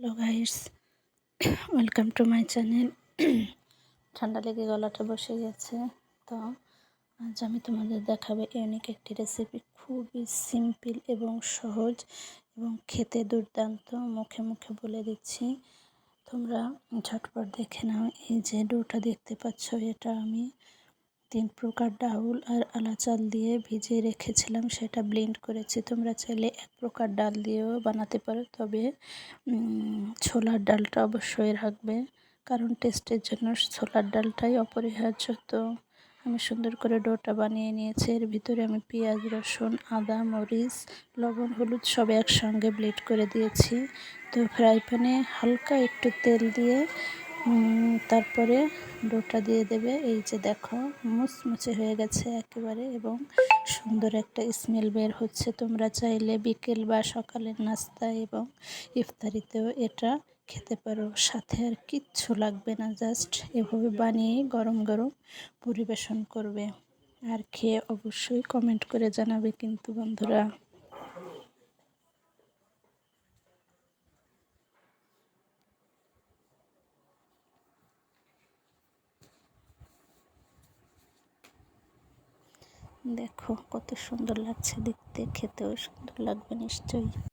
Hello guys, welcome to my channel. ঠান্ডা লেগে গলাটা বসে গেছে। তো আজ আমি তোমাদের দেখাবো ইউনিক একটি রেসিপি, খুবই সিম্পল এবং সহজ এবং খেতে দুর্দান্ত। মুখে মুখে বলে দিচ্ছি, তোমরা ঝটপট দেখে নাও। এই যে ডোটা দেখতে পাচ্ছ, এটা আমি 3 প্রকার ডাউল আর আলা চাল দিয়ে ভিজিয়ে রেখেছিলাম, সেটা ব্লেন্ড করেছি। তোমরা চাইলে 1 প্রকার ডাল দিয়েও বানাতে পারো, তবে ছোলার ডালটা অবশ্যই রাখবে, কারণ টেস্টের জন্য ছোলার ডালটাই অপরিহার্য। তো আমি সুন্দর করে ডোটা বানিয়ে নিয়েছি। এর ভিতরে আমি পেঁয়াজ, রসুন, আদা, মরিচ, লবণ, হলুদ সব একসঙ্গে ব্লেন্ড করে দিয়েছি। তো ফ্রাই প্যানে হালকা একটু তেল দিয়ে তারপরে ডোটা দিয়ে দেবে। এই যে দেখো, মুচমুচে হয়ে গেছে একেবারে এবং সুন্দর একটা স্মেল বের হচ্ছে। তোমরা চাইলে বিকেল বা সকালের নাস্তা এবং ইফতারিতেও এটা খেতে পারো। সাথে আর কিচ্ছু লাগবে না, জাস্ট এভাবে বানিয়ে গরম গরম পরিবেশন করবে। আর খেয়ে অবশ্যই কমেন্ট করে জানাবে কিন্তু বন্ধুরা। দেখো কত সুন্দর লাগছে দেখতে, খেতেও সুন্দর লাগবে নিশ্চয়ই।